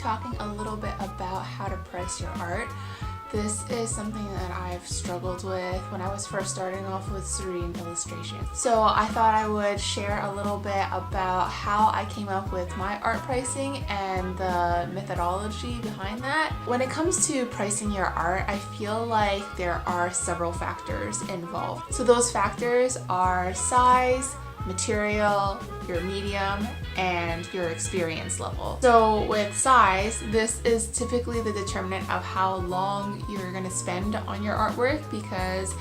talking a little bit about how to price your art. This is something that I've struggled with when I was first starting off with serene illustration. So I thought I would share a little bit about how I came up with my art pricing and the methodology behind that. When it comes to pricing your art, I feel like there are several factors involved. So those factors are size, material, your medium, and your experience level. So with size, this is typically the determinant of how long you're going to spend on your artwork, because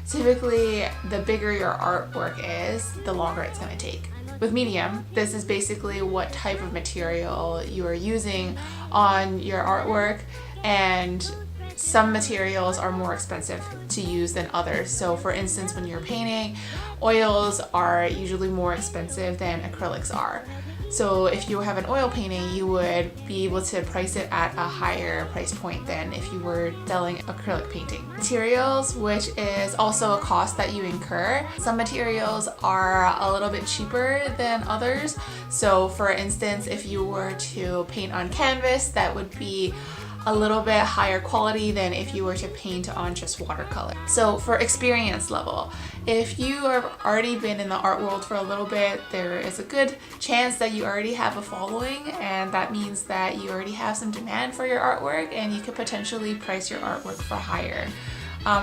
typically the bigger your artwork is, the longer it's going to take. With medium, this is basically what type of material you are using on your artwork, and some materials are more expensive to use than others. So for instance, when you're painting, oils are usually more expensive than acrylics are. So if you have an oil painting, you would be able to price it at a higher price point than if you were selling acrylic painting. Materials, which is also a cost that you incur. Some materials are a little bit cheaper than others. So for instance, if you were to paint on canvas, that would be a little bit higher quality than if you were to paint on just watercolor. So for experience level, if you have already been in the art world for a little bit, there is a good chance that you already have a following, and that means that you already have some demand for your artwork, and you could potentially price your artwork for higher.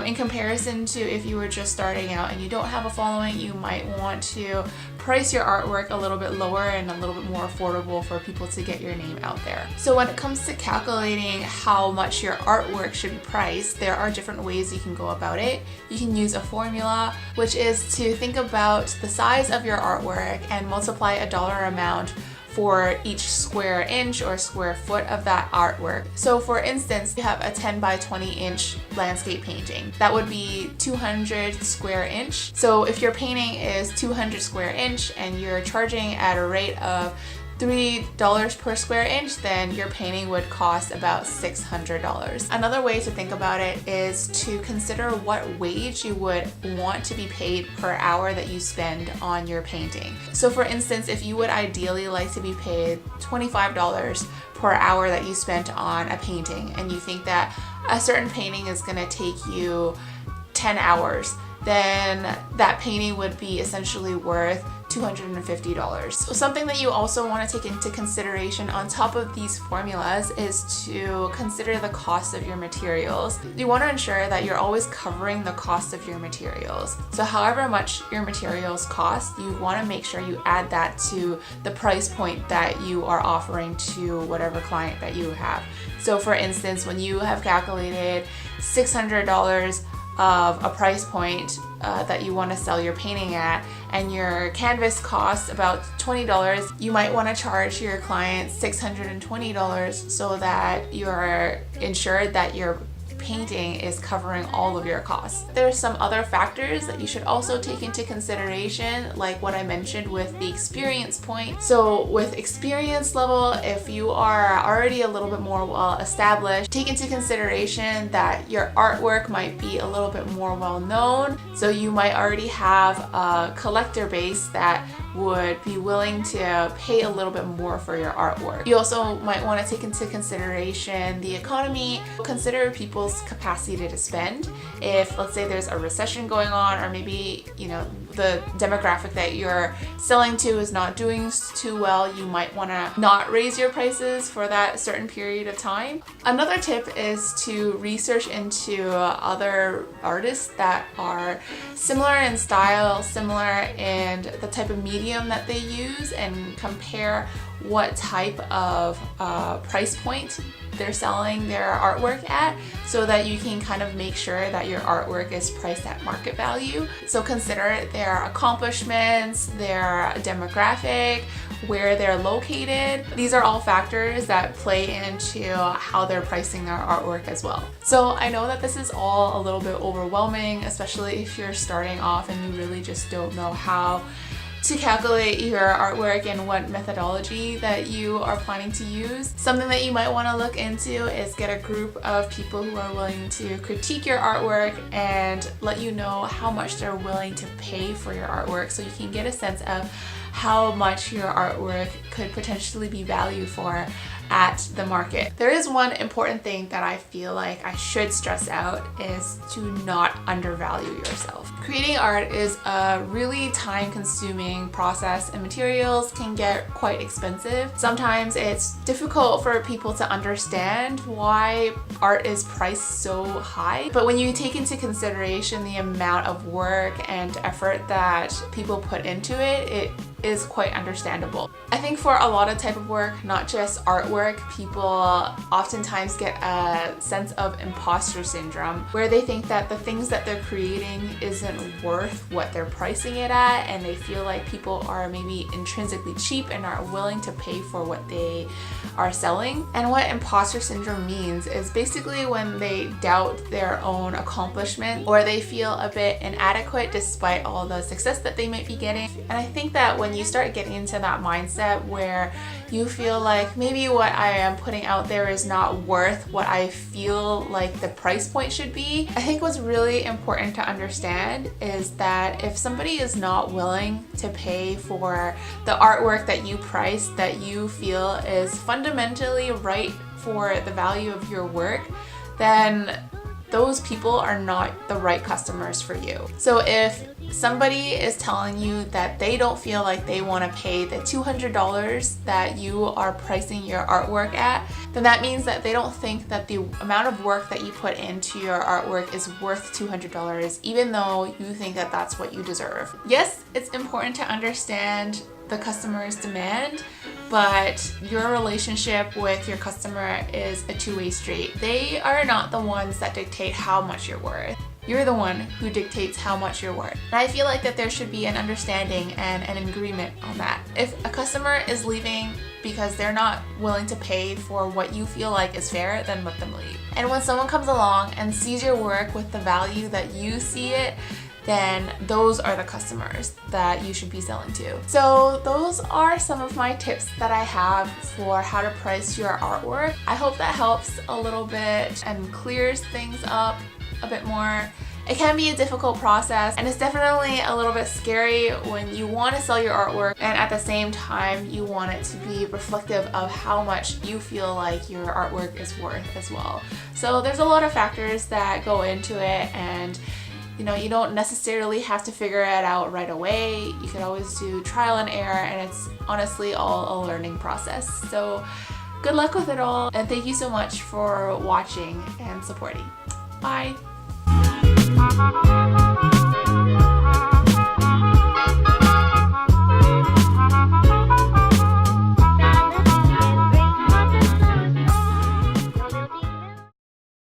In comparison to if you were just starting out and you don't have a following, you might want to price your artwork a little bit lower and a little bit more affordable for people to get your name out there. So when it comes to calculating how much your artwork should be priced, there are different ways you can go about it. You can use a formula, which is to think about the size of your artwork and multiply a dollar amount for each square inch or square foot of that artwork. So for instance, you have a 10 by 20 inch landscape painting. That would be 200 square inch. So if your painting is 200 square inch and you're charging at a rate of $3 per square inch, then your painting would cost about $600. Another way to think about it is to consider what wage you would want to be paid per hour that you spend on your painting. So for instance, if you would ideally like to be paid $25 per hour that you spent on a painting, and you think that a certain painting is going to take you 10 hours, then that painting would be essentially worth $250. So something that you also want to take into consideration on top of these formulas is to consider the cost of your materials. You want to ensure that you're always covering the cost of your materials. So however much your materials cost, you want to make sure you add that to the price point that you are offering to whatever client that you have. So for instance, when you have calculated $600 of a price point that you want to sell your painting at, and your canvas costs about $20, you might want to charge your client $620 so that you're ensured that your painting is covering all of your costs. There's some other factors that you should also take into consideration, like what I mentioned with the experience point. So with experience level, if you are already a little bit more well established, take into consideration that your artwork might be a little bit more well known. So you might already have a collector base that would be willing to pay a little bit more for your artwork. You also might want to take into consideration the economy. Consider people's capacity to spend. If, let's say, there's a recession going on, or maybe, you know, the demographic that you're selling to is not doing too well, you might want to not raise your prices for that certain period of time. Another tip is to research into other artists that are similar in style, similar in the type of medium that they use, and compare what type of price point they're selling their artwork at, so that you can kind of make sure that your artwork is priced at market value. So consider their accomplishments, their demographic, where they're located. These are all factors that play into how they're pricing their artwork as well. So I know that this is all a little bit overwhelming, especially if you're starting off and you really just don't know how to calculate your artwork and what methodology that you are planning to use. Something that you might want to look into is get a group of people who are willing to critique your artwork and let you know how much they're willing to pay for your artwork, so you can get a sense of how much your artwork could potentially be valued for at the market. There is one important thing that I feel like I should stress out is to not undervalue yourself. Creating art is a really time-consuming process and materials can get quite expensive. Sometimes it's difficult for people to understand why art is priced so high, but when you take into consideration the amount of work and effort that people put into it, it is quite understandable. I think for a lot of type of work, not just artwork, people oftentimes get a sense of imposter syndrome where they think that the things that they're creating isn't worth what they're pricing it at, and they feel like people are maybe intrinsically cheap and aren't willing to pay for what they are selling. And what imposter syndrome means is basically when they doubt their own accomplishment or they feel a bit inadequate despite all the success that they might be getting. And I think that when you start getting into that mindset where you feel like maybe what I am putting out there is not worth what I feel like the price point should be, I think what's really important to understand is that if somebody is not willing to pay for the artwork that you price that you feel is fundamentally right for the value of your work, then those people are not the right customers for you. So if somebody is telling you that they don't feel like they want to pay the $200 that you are pricing your artwork at, then that means that they don't think that the amount of work that you put into your artwork is worth $200, even though you think that that's what you deserve. Yes, it's important to understand the customer's demand, but your relationship with your customer is a two-way street. They are not the ones that dictate how much you're worth. You're the one who dictates how much you're worth. And I feel like that there should be an understanding and an agreement on that. If a customer is leaving because they're not willing to pay for what you feel like is fair, then let them leave. And when someone comes along and sees your work with the value that you see it, then those are the customers that you should be selling to. So those are some of my tips that I have for how to price your artwork. I hope that helps a little bit and clears things up a bit more. It can be a difficult process, and it's definitely a little bit scary when you want to sell your artwork and at the same time you want it to be reflective of how much you feel like your artwork is worth as well. So there's a lot of factors that go into it, and you don't necessarily have to figure it out right away. You can always do trial and error, and it's honestly all a learning process. So good luck with it all, and thank you so much for watching and supporting. Bye!